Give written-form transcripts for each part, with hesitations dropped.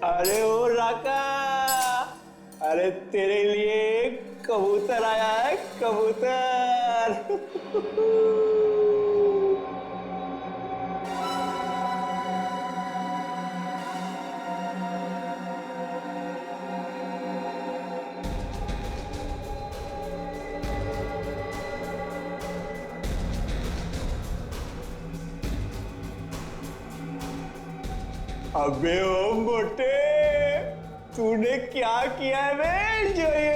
अरे ओ राका, अरे तेरे लिए कबूतर आया है, कबूतर। अबे ओ मोटे, तूने क्या किया है बे जो ये?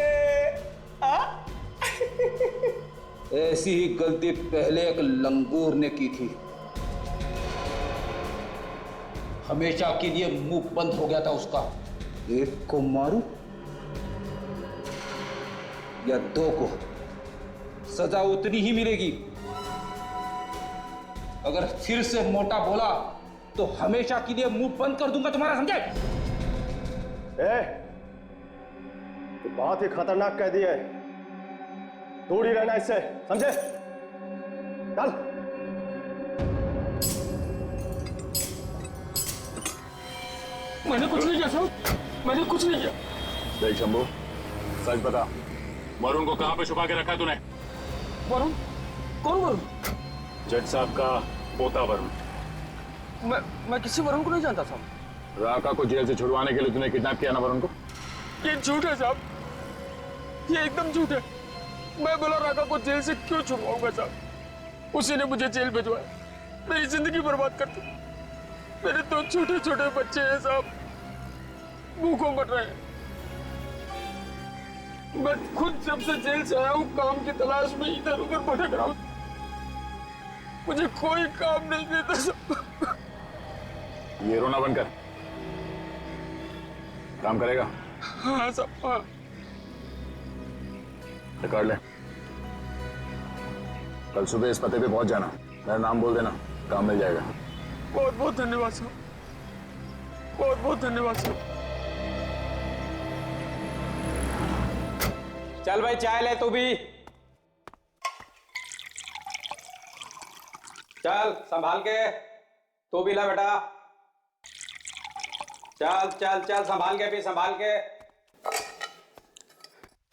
ऐसी ही गलती पहले एक लंगूर ने की थी। हमेशा के लिए मुंह बंद हो गया था उसका। एक को मारूं या दो को, सजा उतनी ही मिलेगी। अगर फिर से मोटा बोला तो हमेशा के लिए मुंह बंद कर दूंगा तुम्हारा, समझे? तो बहुत ही खतरनाक कह दिया है, दूर ही रहना इससे, समझे? चल। मैंने कुछ नहीं किया साहब, मैंने कुछ नहीं किया। देख शंभू, सच बता, वरुण को कहां पे छुपा के रखा है तूने? वरुण? कौन वरुण? जज साहब का पोता वरुण। मैं किसी वरुण को नहीं जानता साहब। राका को जेल से छुड़वाने के लिए तूने किडनैप किया ना वरुण को? ये झूठ है साहब, ये एकदम झूठ है। मैं बोला राका को जेल से क्यों छुड़वाऊंगा साहब? उसी ने मुझे जेल भिजवाया, मेरी जिंदगी बर्बाद कर दी। मेरे दो छोटे छोटे बच्चे हैं साहब, भूखों मर रहे हैं। मैं खुद जब से जेल से आया हूँ काम की तलाश में इधर उधर भटक रहा हूँ, मुझे कोई काम नहीं देता साहब। ये रोना बंद कर, काम करेगा? हाँ साहब, हाँ। रिकॉर्ड ले, कल सुबह इस पते पे पहुंच जाना, मेरा नाम बोल देना, काम मिल जाएगा। बहुत बहुत धन्यवाद साहब, बहुत बहुत धन्यवाद साहब। चल भाई चाय ले तू भी। चल संभाल के, तू भी ला बेटा। चल चल चल, संभाल के पी, संभाल के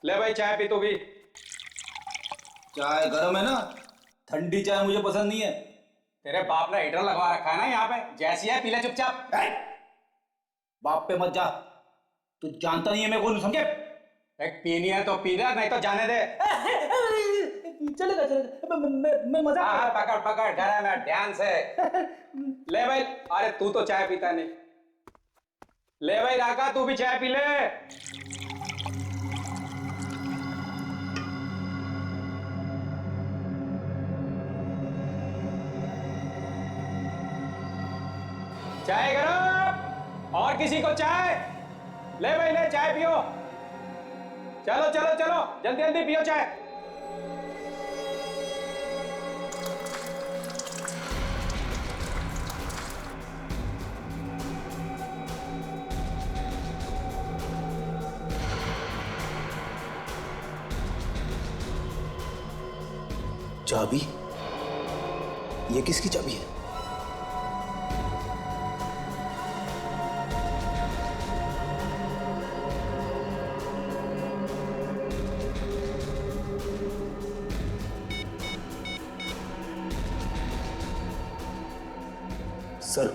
ले भाई चाय पी तू भी। चाय गर्म है ना, ठंडी चाय मुझे पसंद नहीं है। तेरे बाप ने हीटर लगवा रखा है ना यहाँ पे, जैसी है पी ले चुपचाप। बाप पे मत जा, तू जानता नहीं है मैं कौन, समझे? एक पीनी है तो पी ले, नहीं तो जाने दे। चलेगा चलेगा, मैं मजाक। हाँ पकड़ पकड़, डरा मैं, ध्यान से ले भाई। अरे तू तो चाय पीता नहीं, ले भाई राका तू भी चाय पी ले। चाय गरम, और किसी को चाय? ले भाई ले, चाय पियो। चलो चलो चलो, जल्दी जल्दी पियो चाय। चाबी? ये किसकी चाबी है? सर,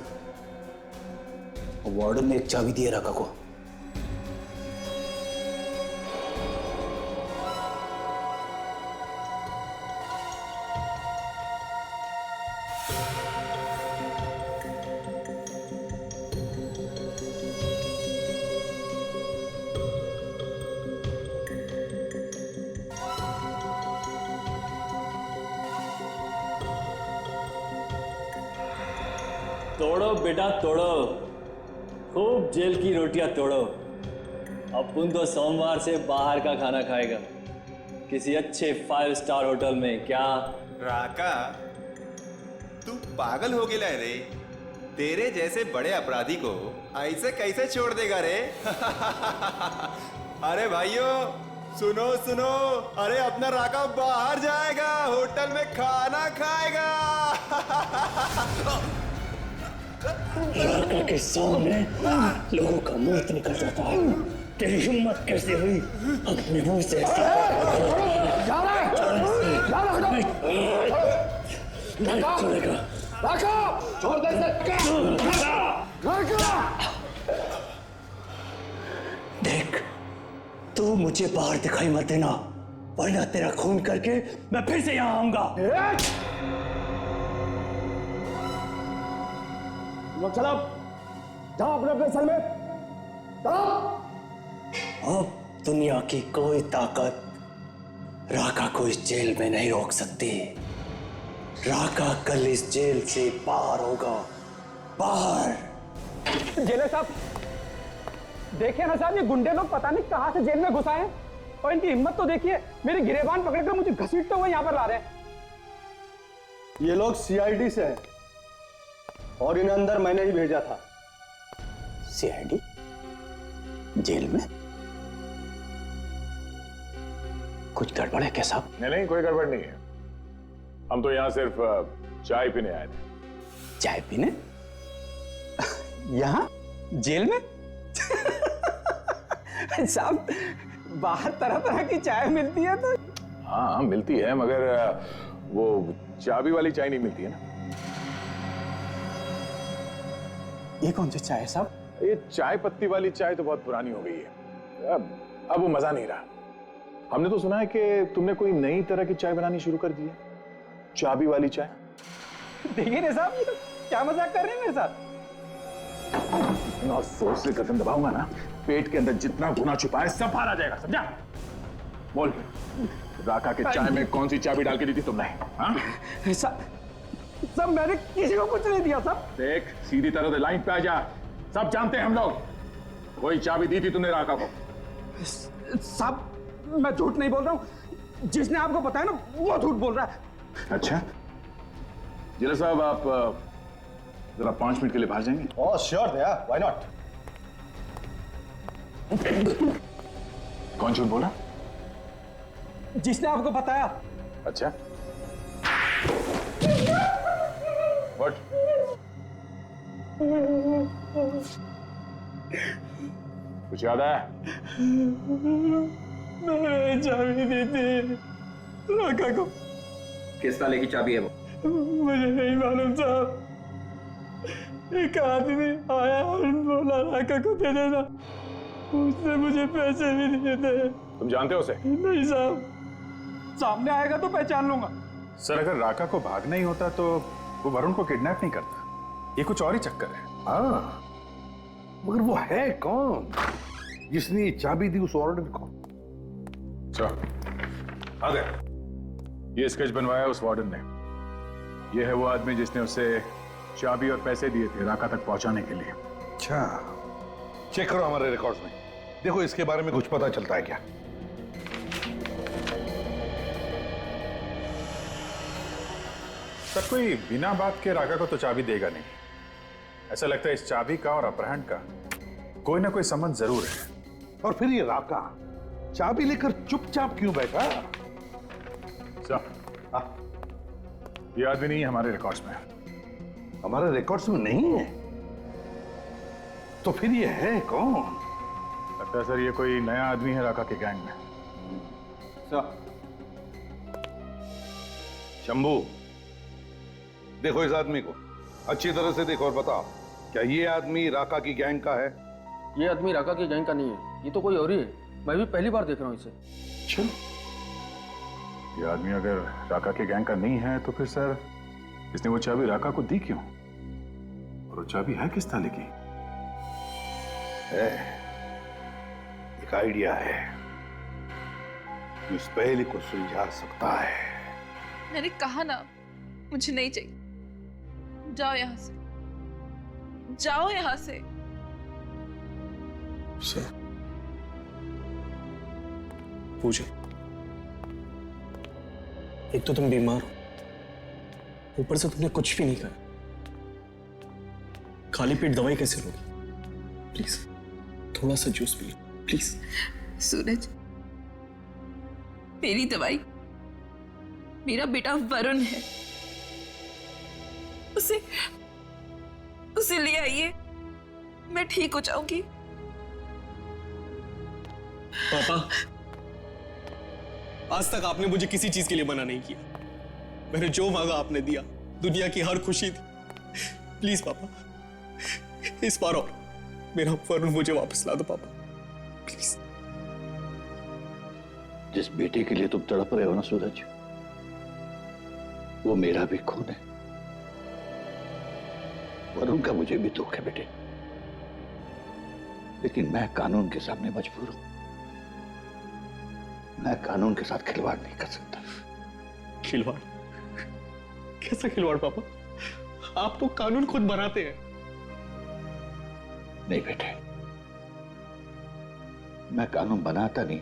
वार्डन ने एक चाबी दी है राका को। तोड़ो बेटा तोड़ो, खूब जेल की रोटियां तोड़ो। अपुन तो सोमवार से बाहर का खाना खाएगा, किसी अच्छे 5 स्टार होटल में। क्या राका, तू पागल हो गया रे? तेरे जैसे बड़े अपराधी को ऐसे कैसे छोड़ देगा रे? अरे भाइयों सुनो सुनो, अरे अपना राका बाहर जाएगा, होटल में खाना खाएगा। राका के सामने लोगों का मौत निकल जाता है। तेरी हिम्मत कैसे हुई अपने मुंह से ऐसी नहीं चलेगा। छोड़ दे देख, तू मुझे बाहर दिखाई मत देना, वरना तेरा खून करके मैं फिर से यहाँ आऊंगा। लोग चलो, जाओ अपने अपने सेल में, चलो। अब दुनिया की कोई ताकत राका को इस जेल में नहीं रोक सकती। राका कल इस जेल से बाहर होगा, बाहर। जेलर साहब, देखिए ना साहब, ये गुंडे लोग पता नहीं कहां से जेल में घुस आए हैं, और इनकी हिम्मत तो देखिए, मेरी गिरेबान पकड़कर मुझे घसीटते हुए यहां पर ला रहे हैं। ये लोग सीआईडी से हैं और इन्हें अंदर मैंने ही भेजा था। सीआईडी जेल में? कुछ गड़बड़ है क्या साहब? नहीं, कोई गड़बड़ नहीं है। हम तो यहाँ सिर्फ चाय पीने आए थे। चाय पीने? यहाँ जेल में? साहब, बाहर तरह तरह की चाय मिलती है तो। हाँ, मिलती है, मगर वो चाबी वाली चाय नहीं मिलती है ना। ये कौन सी चाय है साहब? ये चाय पत्ती वाली चाय तो बहुत पुरानी हो गई है। अब वो मजा नहीं रहा। हमने तो सुना है कि तुमने कोई नई तरह की चाय बनानी शुरू कर दी है, चाबी वाली चाय। देखिए ना साहब, ये तो क्या मजाक कर रहे हैं मेरे साथ? इतना जोर से कदम दबाऊंगा ना, पेट के अंदर जितना गुना छुपा है सब बाहर आ जाएगा, समझा? बोल, राका के चाय में कौन सी चाबी डाल के दी थी तुमने? हाँ? सब मैंने किसी को कुछ नहीं दिया साहब। देख, सीधी तरह से लाइन पे आ जा, सब जानते हैं हम लोग। कोई चाबी दी थी तुमने राका को? साहब, मैं झूठ नहीं बोल रहा हूँ, जिसने आपको बताया ना वो झूठ बोल रहा है। अच्छा, जिला साहब, आप जरा 5 मिनट के लिए बाहर जाएंगे? ओह श्योर भैया, व्हाई नॉट। कौन झूठ बोला? जिसने आपको बताया। अच्छा, व्हाट? कुछ याद आया? मैंने चाबी दी थी राका को। किस ताले की चाबी है वो? मुझे नहीं मालूम साहब, एक आदमी आया और बोला राका को दे देना, उसने मुझे पैसे भी दिए थे। तुम जानते हो उसे? नहीं साहब, सामने आएगा तो पहचान लूंगा। सर, अगर राका को भागना ही होता तो वो वरुण को किडनैप नहीं करता। ये कुछ और ही चक्कर है। हाँ, मगर वो है कौन जिसने ये चाबी दी उस वार्डन को? आ गए। ये स्केच बनवाया उस वार्डन ने। ये है वो आदमी जिसने उसे चाबी और पैसे दिए थे राका तक पहुंचाने के लिए। अच्छा, चेक करो हमारे रिकॉर्ड्स में, देखो इसके बारे में कुछ पता चलता है क्या। सर, कोई बिना बात के राका को तो चाबी देगा नहीं। ऐसा लगता है इस चाबी का और अपहरण का कोई ना कोई संबंध जरूर है। और फिर ये राका चाबी लेकर चुपचाप क्यों बैठा? सर, ये आदमी नहीं है हमारे रिकॉर्ड्स में। हमारे रिकॉर्ड्स में नहीं है? तो फिर ये है कौन? लगता है सर ये कोई नया आदमी है राका के गैंग में। सर, शंभू, देखो इस आदमी को अच्छी तरह से देखो और बताओ, क्या ये आदमी राका की गैंग का है? ये आदमी राका की गैंग का नहीं है, ये तो कोई और ही है। मैं भी पहली बार देख रहा हूँ इसे। चलो, ये आदमी अगर राका के गैंग का नहीं है तो फिर सर इसने वो चाबी राका को दी क्यों? और वो चाबी है किस ताले की? है, एक आइडिया है जो इस पहेली को सुलझा सकता है। मैंने कहा ना, मुझे नहीं चाहिए। जाओ यहां से, जाओ यहां से। सर, पूजा, एक तो तुम बीमार हो, ऊपर से तुमने कुछ भी नहीं खाया। खाली पेट दवाई कैसे लोगे? प्लीज थोड़ा सा जूस पी लो, प्लीज। सूरज, मेरी दवाई मेरा बेटा वरुण है। उसे ले आइए, मैं ठीक हो जाऊंगी। पापा, आज तक आपने मुझे किसी चीज के लिए मना नहीं किया। मैंने जो मांगा आपने दिया, दुनिया की हर खुशी थी। प्लीज पापा, इस बार और मेरा वरुण मुझे वापस ला दो पापा, प्लीज। जिस बेटे के लिए तुम तड़प रहे हो ना सूरज, वो मेरा भी खून है। वरुण का मुझे भी दुख है बेटे, लेकिन मैं कानून के सामने मजबूर हूं। मैं कानून के साथ खिलवाड़ नहीं कर सकता। खिलवाड़? कैसा खिलवाड़ पापा? आप तो कानून खुद बनाते हैं। नहीं बेटे, मैं कानून बनाता नहीं,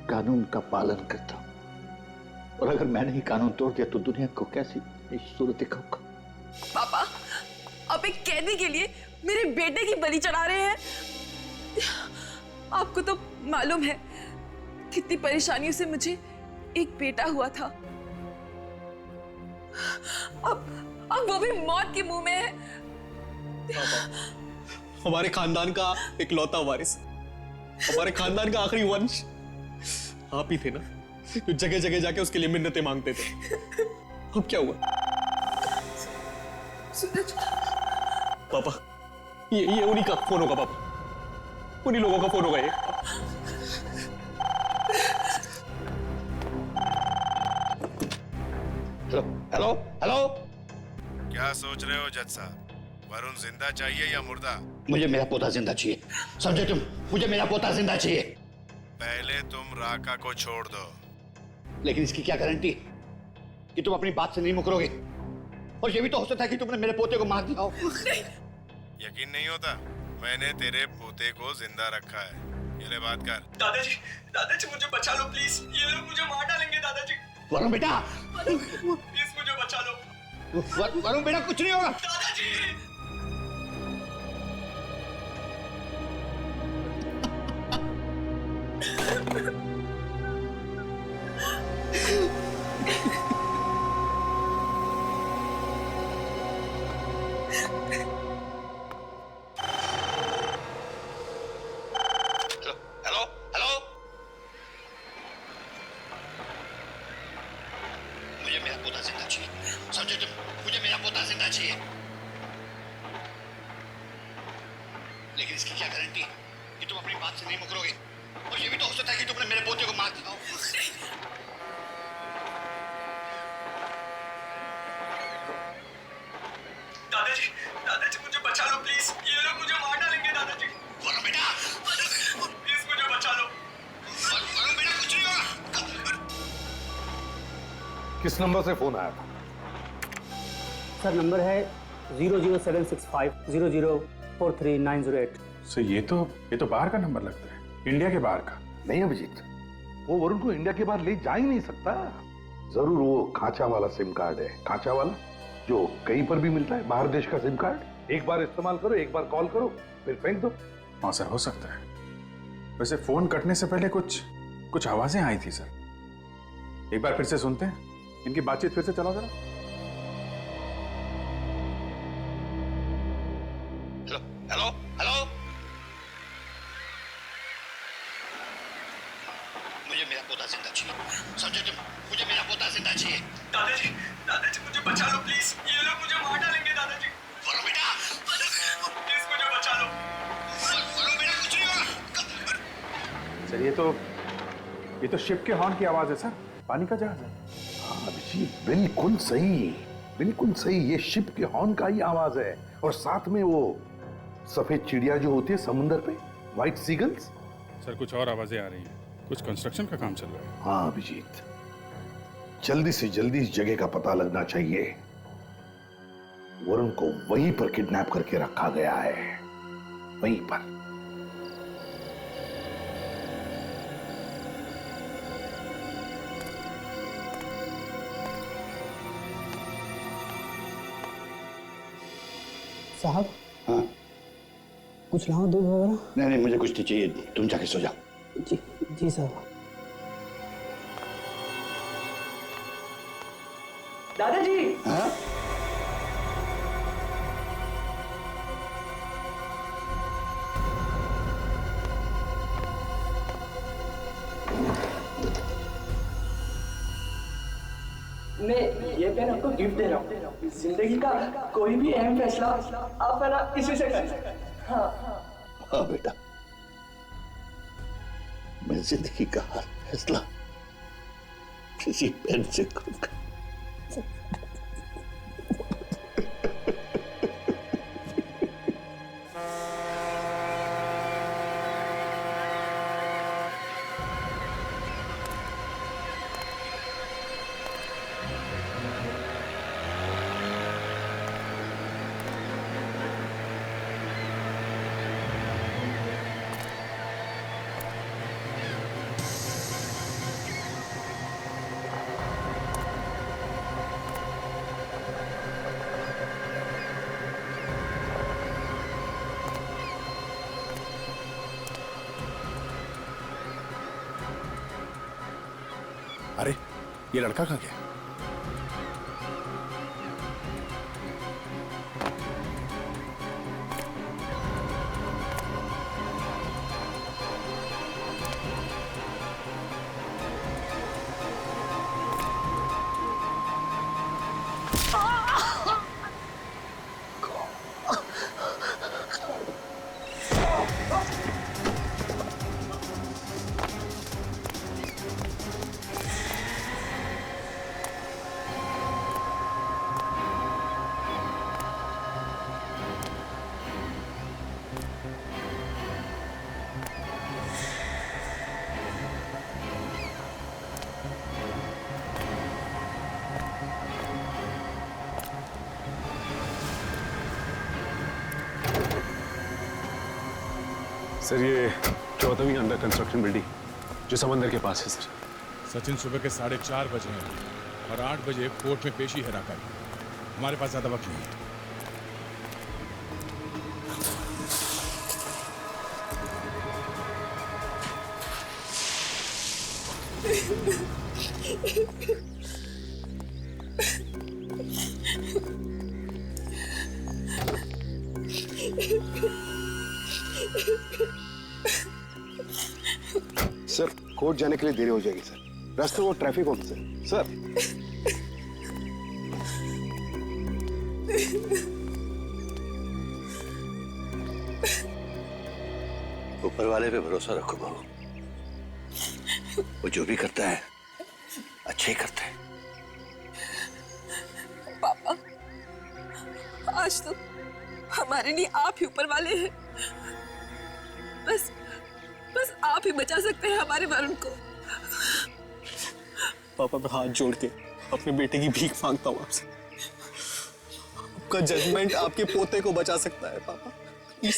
कानून का पालन करता हूं। और अगर मैंने ही कानून तोड़ दिया तो दुनिया को कैसी सूरत दिखाऊंगा? पापा, आप एक कैदी के लिए मेरे बेटे की बलि चढ़ा रहे हैं। आपको तो मालूम है कितनी परेशानियों से मुझे एक बेटा हुआ था। अब वो भी मौत के मुंह में है। हमारे खानदान का इकलौता वारिस, हमारे खानदान का आखिरी वंश आप ही थे ना, जो जगह जगह जाके उसके लिए मिन्नतें मांगते थे। अब क्या हुआ? सूरज पापा, ये उन्हीं का फोन होगा पापा, उन्हीं लोगों का फोन होगा ये। Hello hello hello. क्या सोच रहे हो जज साहब? वरुण जिंदा चाहिए या मुर्दा? मुझे मेरा पोता जिंदा चाहिए, समझे तुम? मुझे मेरा पोता जिंदा चाहिए। पहले तुम राका को छोड़ दो। लेकिन इसकी क्या गारंटी कि तुम अपनी बात से नहीं मुकरोगे? और ये भी तो हो सकता है कि तुमने मेरे पोते को मार दिया हो। यकीन नहीं होता? मैंने तेरे पोते को जिंदा रखा है। ये ले बात कर। दादाजी मुझे बचा लो प्लीज, ये लोग मुझे मार डालेंगे दादाजी। वरुण बेटा, प्लीज मुझे बचा लो। वरुण बेटा, कुछ नहीं होगा। दादाजी। Hello hello. मुझे मेरा पोता जिंदा चाहिए, समझे तुम? मुझे मेरा पोता जिंदा चाहिए। लेकिन इसकी क्या गारंटी कि तुम अपनी बात से नहीं मुकरोगे? और ये भी तो हो सकता है कि तुमने मेरे पोते को मार दिया हो। दादाजी मुझे बचा लो प्लीज, ये लोग मुझे मार डालेंगे दादाजी। वरुण बेटा, प्लीज मुझे बचा लो। वरुण बेटा, कुछ नहीं होगा। किस नंबर से फोन आया था? सर नंबर है 00765 0043 सर ये तो बाहर का नंबर लगता है, इंडिया के बाहर का। नहीं अभिजीत, वो वरुण को इंडिया के बाहर ले जा ही नहीं सकता। जरूर वो खांचा वाला सिम कार्ड है, खांचा वाला जो कहीं पर भी मिलता है, बाहर देश का सिम कार्ड। एक बार इस्तेमाल करो, एक बार कॉल करो, फिर फेंक दो। हाँ सर, हो सकता है। वैसे फोन कटने से पहले कुछ आवाजें आई थी सर। एक बार फिर से सुनते हैं, इनकी बातचीत फिर से चलाओ जरा। Hello hello. मुझे मेरा पोता जिंदा चाहिए, समझे तुम? मुझे मेरा पोता जिंदा चाहिए। दादाजी मुझे बचा लो प्लीज, ये लोग मुझे मार डालेंगे दादाजी। वरुण बेटा, प्लीज मुझे बचा लो। वरुण बेटा, कुछ नहीं होगा। सर ये तो शिप के हॉर्न की आवाज है सर, पानी का जहाज है। हाँ अभिजीत, बिल्कुल सही, बिल्कुल सही। ये शिप के हॉर्न का ही आवाज है। और साथ में वो सफेद चिड़िया जो होती है समुंदर पे, व्हाइट सीगल्स। सर कुछ और आवाजें आ रही हैं, कुछ कंस्ट्रक्शन का काम चल रहा है। हाँ अभिजीत, जल्दी से जल्दी इस जगह का पता लगना चाहिए। वरुण को वहीं पर किडनैप करके रखा गया है, वहीं पर। साहब, हाँ कुछ लाओ, दूध वगैरह? नहीं नहीं, मुझे कुछ नहीं चाहिए, तुम जाके सो जाओ। जी जी साहब। दादाजी, हाँ? मैं ये पेन आपको गिफ्ट दे रहा हूँ। जिंदगी का कोई भी अहम फैसला आप है ना इसी से कर सकते हैं। हाँ हाँ बेटा, मैं जिंदगी का हर फैसला किसी पेन से करूंगा। अरे ये लड़का कहाँ गया? सर ये 14वीं अंडर कंस्ट्रक्शन बिल्डिंग जो समंदर के पास है सर। सचिन सुबह के 4:30 बजे हैं और 8 बजे कोर्ट में पेशी है राका की। हमारे पास ज्यादा वक्त नहीं है। सर कोर्ट जाने के लिए देरी हो जाएगी सर, रास्ते में ट्रैफिक होगी सर। ऊपर वाले पे भरोसा रखो बहू, वो जो भी करता है अच्छे ही करता है। पापा आज तो हमारे लिए आप ही ऊपर वाले हैं। बस आप ही बचा सकते हैं हमारे वरुण को। पापा मैं हाथ जोड़ के अपने बेटे की भीख मांगता हूँ आपसे। आपका जजमेंट आपके पोते को बचा सकता है पापा, प्लीज।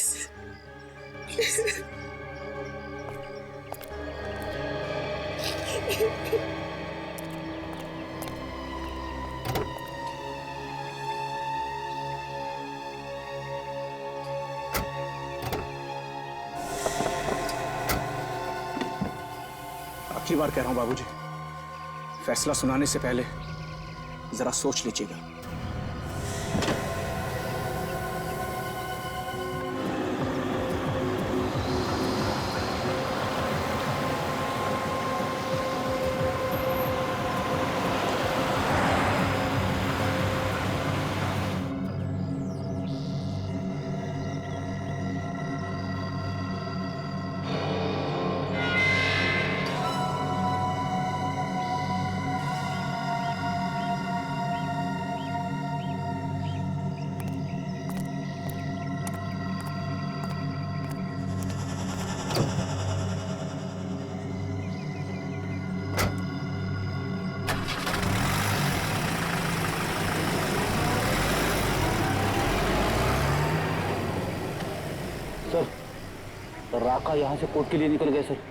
आखिरी बार कह रहा हूं बाबूजी, फैसला सुनाने से पहले जरा सोच लीजिएगा। सर राका यहाँ से कोर्ट के लिए निकल गए सर।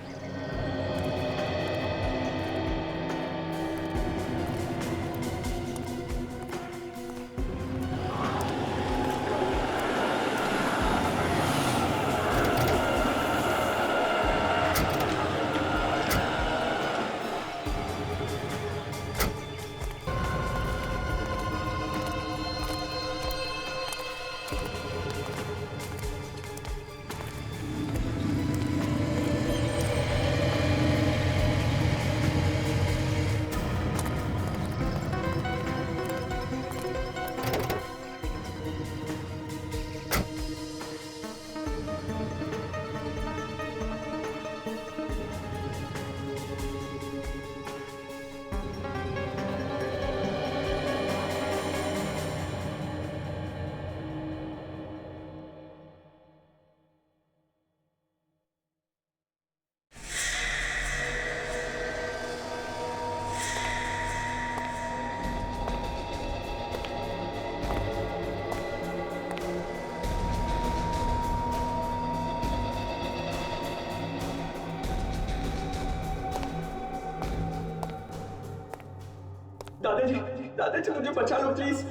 दादाजी मुझे बचा लो प्लीज।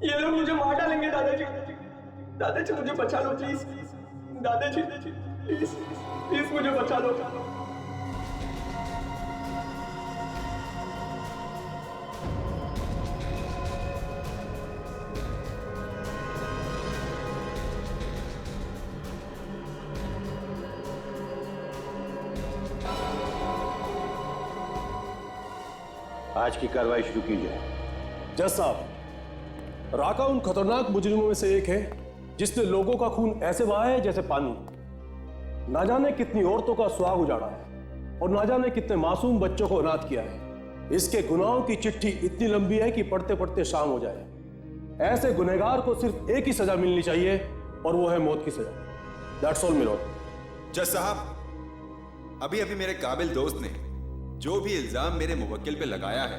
ये लोग मुझे मार डालेंगे दादाजी। दादाजी मुझे बचा लो प्लीज। दादाजी प्लीज प्लीज मुझे बचा लो। आज की कार्रवाई शुरू की जाए। जज साहब, राका उन खतरनाक मुजरिमों में से एक है जिसने लोगों का खून ऐसे बहाया है जैसे पानी। ना जाने कितनी औरतों का सुहाग उजाड़ा है और ना जाने कितने मासूम बच्चों को अनाथ किया है। इसके गुनाहों की चिट्ठी इतनी लंबी है कि पढ़ते पढ़ते शाम हो जाए। ऐसे गुनहगार को सिर्फ एक ही सजा मिलनी चाहिए और वो है मौत की सजा। That's all milord. जज साहब, अभी अभी मेरे काबिल दोस्त ने जो भी इल्जाम मेरे मुवक्किल पे लगाया है,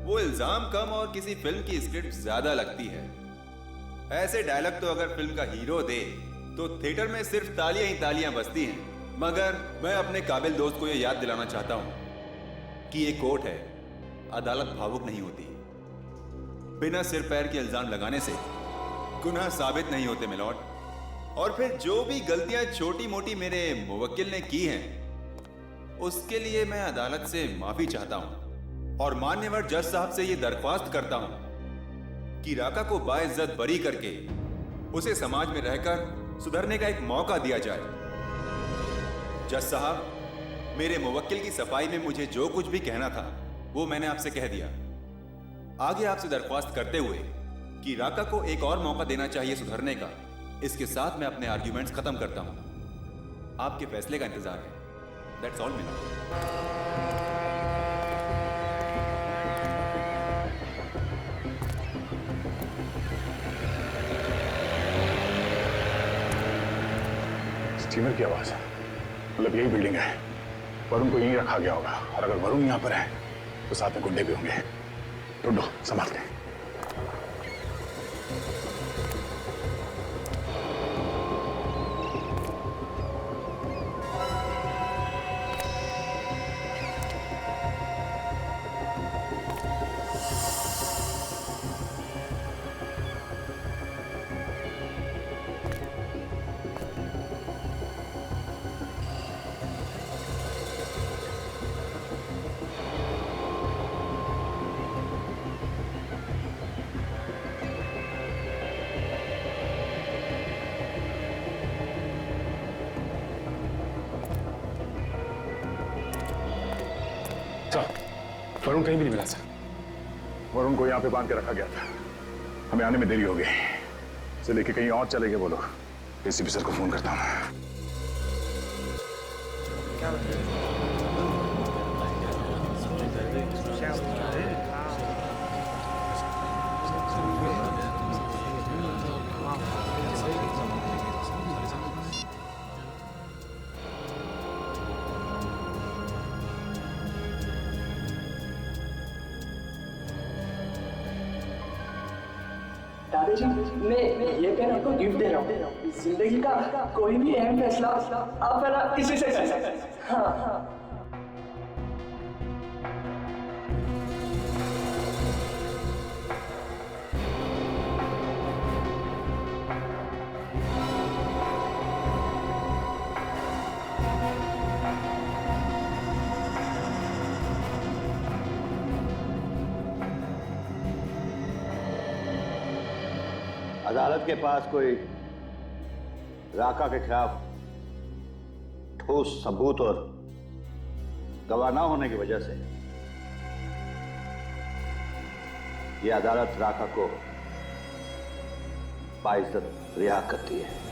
वो इल्जाम कम और किसी फिल्म की स्क्रिप्ट ज्यादा लगती है। ऐसे डायलॉग तो अगर फिल्म का हीरो दे तो थिएटर में सिर्फ तालियां ही तालियां बजती हैं। मगर मैं अपने काबिल दोस्त को ये याद दिलाना चाहता हूं कि ये कोर्ट है, अदालत भावुक नहीं होती। बिना सिर पैर के इल्जाम लगाने से गुनाह साबित नहीं होते मिलॉर्ड। और फिर जो भी गलतियां छोटी मोटी मेरे मुवक्किल ने की हैं, उसके लिए मैं अदालत से माफी चाहता हूं और मान्यवर जज साहब से यह दरख्वास्त करता हूं कि राका को बाइज्जत बरी करके उसे समाज में रहकर सुधरने का एक मौका दिया जाए। जज साहब, मेरे मुवक्किल की सफाई में मुझे जो कुछ भी कहना था वो मैंने आपसे कह दिया। आगे आपसे दरख्वास्त करते हुए कि राका को एक और मौका देना चाहिए सुधरने का, इसके साथ मैं अपने आर्ग्यूमेंट्स खत्म करता हूं। आपके फैसले का इंतजार है। That's all milord. स्टीमर की आवाज है, मतलब यही बिल्डिंग है। वरुण को यहीं रखा गया होगा और अगर वरुण यहां पर है तो साथ में गुंडे भी होंगे। ढूंढो, संभालते हैं। वरुण कहीं भी नहीं मिला सर। वरुण को यहाँ पे बांध के रखा गया था, हमें आने में देरी हो गई। इसे लेके कहीं और चले गए वो लोग। एसीपी सर को फोन करता हूँ। दादाजी, मैं ये पेन आपको गिफ्ट दे रहा हूँ। जिंदगी का कोई भी अहम फैसला आप है ना इसी से कर सकते हैं। हाँ। अदालत के पास कोई राका के खिलाफ ठोस सबूत और गवाह न होने की वजह से यह अदालत राका को बाइज्जत रिहा करती है।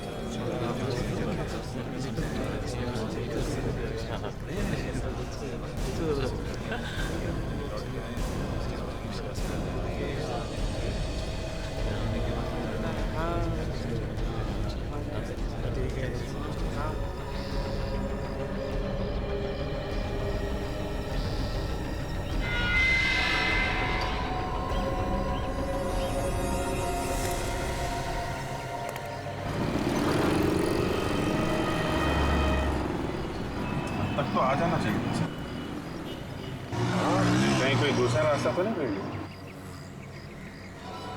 तक तो आ जाना चाहिए। कहीं कोई दूसरा रास्ता तो नहीं मिल गया?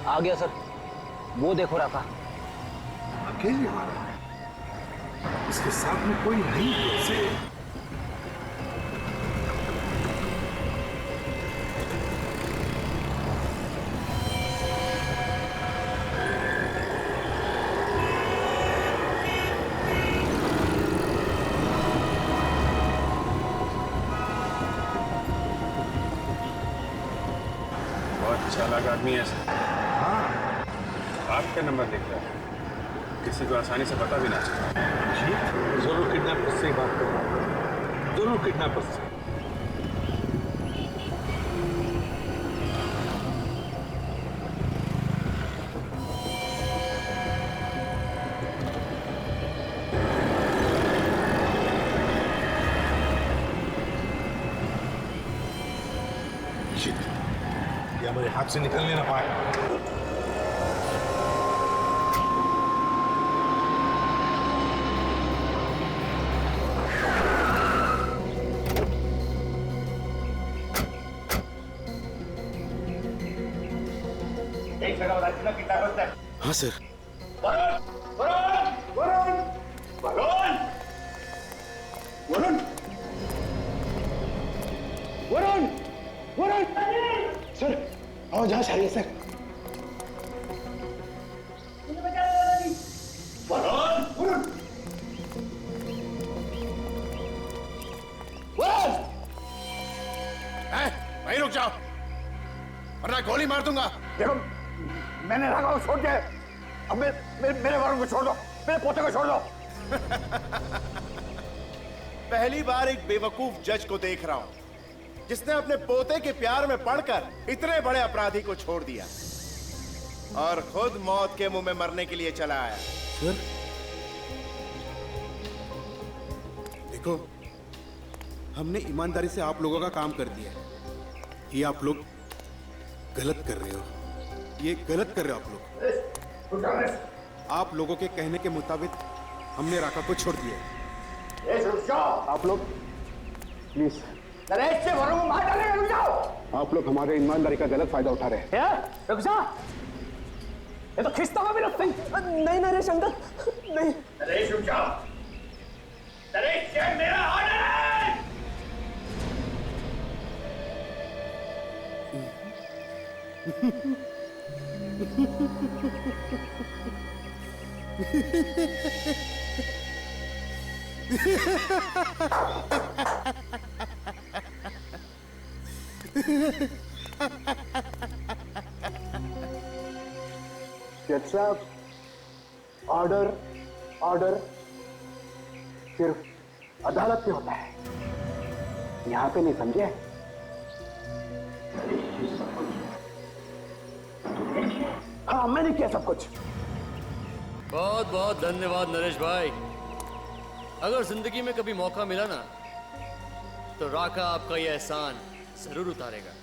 आ गया सर, वो देखो राका। अकेले मारा है, इसके साथ में कोई नहीं है। बहुत चालाक आदमी है सर। हाँ, आपका नंबर लिख रहा है, किसी को आसानी से पता भी ना चले। जी जरूर किडनैपर से बात कर रहा हूँ, जरूर किडनैपर से। या मेरे हाथ से निकलने ना पाए। एक जगह बता कितना कितना बचता है? हाँ सर। वरुण वरुण वरुण वरुण वरुण वरुण सर आवाज आ रही है सर। वरुण वरुण वरुण वहीं रुक जाओ वरना गोली मार दूंगा। देखो मैंने राघव को छोड़ दिया, अब मेरे वरुण को छोड़ दो, मेरे पोते को छोड़ दो। पहली बार एक बेवकूफ जज को देख रहा हूं जिसने अपने पोते के प्यार में पड़कर इतने बड़े अपराधी को छोड़ दिया और खुद मौत के मुंह में मरने के लिए चला आया। सर देखो, हमने ईमानदारी से आप लोगों का काम कर दिया है, ये आप लोग गलत कर रहे हो, ये गलत कर रहे हो आप लोग। आप लोगों के कहने के मुताबिक हमने राका को छोड़ दिया। आप लोग प्लीज, नरेश से वरुण को मार डालेंगे, रुक जाओ। आप लोग हमारे ईमानदारी का गलत फायदा उठा रहे हैं। रुक जा, ये तो खिस्ता हुआ भी लगता है। नहीं नरेश अंकल, नहीं। नरेश रुक जाओ, नरेश ये मेरा ऑर्डर है। जज साहब, ऑर्डर ऑर्डर सिर्फ अदालत में होता है, यहां पे नहीं, समझे? हाँ मैंने किया सब कुछ। बहुत बहुत धन्यवाद नरेश भाई। अगर जिंदगी में कभी मौका मिला ना तो राका आपका यह एहसान जरूर उतारेगा।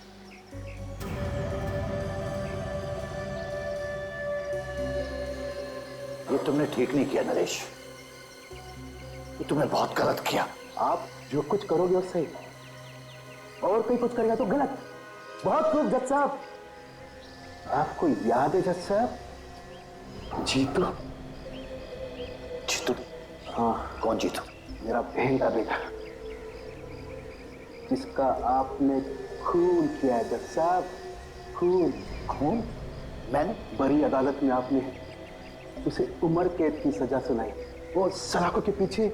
ये तुमने ठीक नहीं किया नरेश, ये तुमने बहुत गलत किया। आप जो कुछ करोगे वो सही, और कोई कुछ करेगा तो गलत। बहुत खूब जज साहब। आपको याद है जज साहब, जीतू? जीतू? हाँ। कौन जीतू? मेरा बहन का बेटा, जिसका आपने खून किया है जज साहब, खून। खून? मैंने? बड़ी अदालत में आपने उसे उम्र कैद की सजा सुनाई, वो सलाखों के पीछे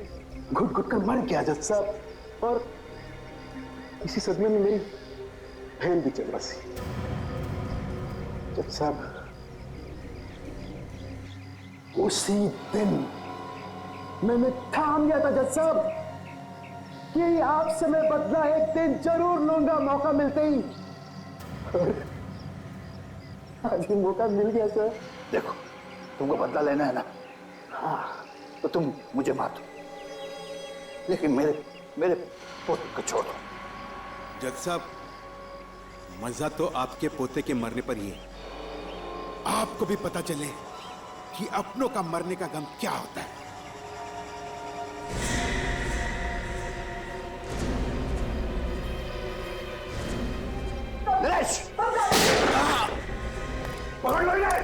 घुट घुट कर मर गया जज साहब, और इसी सदमे में मेरी बहन भी चल बसी। जज साहब, उसी दिन मैंने ठान लिया था जज साहब कि आपसे मैं बदला एक दिन जरूर लूंगा, मौका मिलते ही। आज ही मौका मिल गया सर। देखो, तुमको बदला लेना है ना, हाँ तो तुम मुझे मार दो, लेकिन मेरे पोते को छोड़ दो। जज साहब, मजा तो आपके पोते के मरने पर ही है। आपको भी पता चले कि अपनों का मरने का गम क्या होता है। नरेश पकड़ लो इन्हें।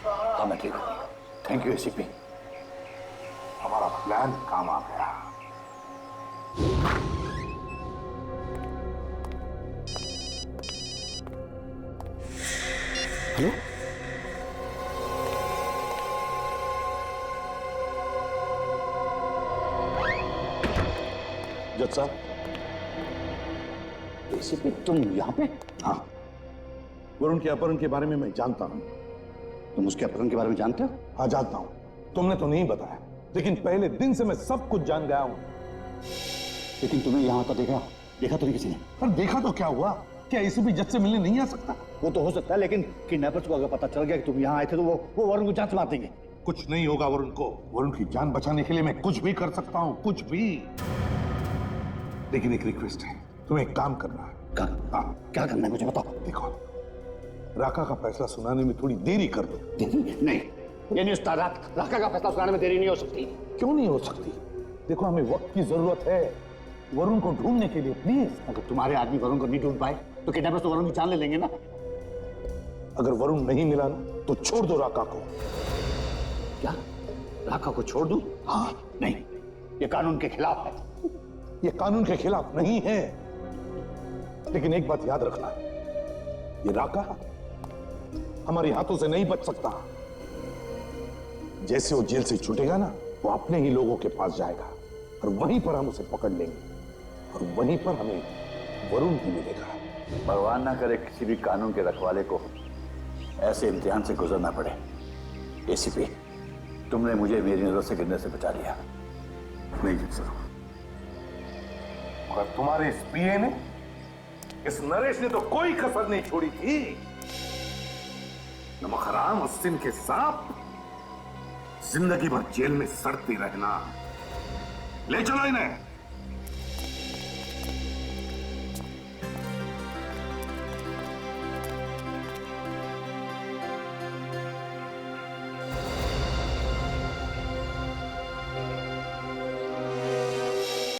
हाँ मैं ठीक हूँ। Thank you ACP. हमारा प्लान काम आ गया। हेलो जज साहब। एसीपी तुम यहाँ पे? हाँ, वरुण के अपहरण के बारे में मैं जानता हूँ। तुम उसके अपहरण के बारे में जानते हो? हाँ जानता हूँ, तुमने तो नहीं बताया, लेकिन पहले दिन से मैं सब कुछ जान गया हूँ। लेकिन तुम्हें यहाँ तो देखा तो नहीं किसी ने? पर देखा तो क्या हुआ? क्या एसीपी जज से मिलने नहीं आ सकता? वो तो हो सकता है, लेकिन किडनैपर्स को अगर पता चल गया कि तुम यहाँ आए थे तो वो वरुण को जान से मार देंगे। कुछ नहीं होगा वरुण को। वरुण की जान बचाने के लिए मैं कुछ भी कर सकता हूँ, कुछ भी। लेकिन एक रिक्वेस्ट है, तुम्हें एक काम करना है। क्या करना है मुझे बताओ। देखो, राका का फैसला सुनाने में थोड़ी देरी कर दो। नहीं, ये नहीं होता। राका का फैसला सुनाने में देरी नहीं हो सकती। क्यों नहीं हो सकती? देखो, हमें वक्त की जरूरत है वरुण को ढूंढने के लिए। प्लीज, अगर तुम्हारे आदमी वरुण को नहीं ढूंढ पाए तो किडनैपर्स तो वरुण की जान ले लेंगे ना। अगर वरुण नहीं मिला ना तो छोड़ दो राका को। क्या? राका को छोड़ दूं? हाँ, नहीं, ये कानून के खिलाफ है। ये कानून के खिलाफ नहीं है, लेकिन एक बात याद रखना, ये राका हमारे हाथों से नहीं बच सकता। जैसे वो जेल से छूटेगा ना, वो अपने ही लोगों के पास जाएगा और वहीं पर हम उसे पकड़ लेंगे और वहीं पर हमें वरुण भी मिलेगा। भगवान ना करे किसी भी कानून के रखवाले को ऐसे इम्तिहान से गुजरना पड़े। एसीपी, तुमने मुझे मेरी नजर से गिरने से बचा लिया। नहीं जीत सकता। और तुम्हारे इस पीए ने, इस नरेश ने तो कोई कसर नहीं छोड़ी थी। नमक हराम और सिंह के सांप जिंदगी भर जेल में सड़ते रहना। ले चलो इन्हें।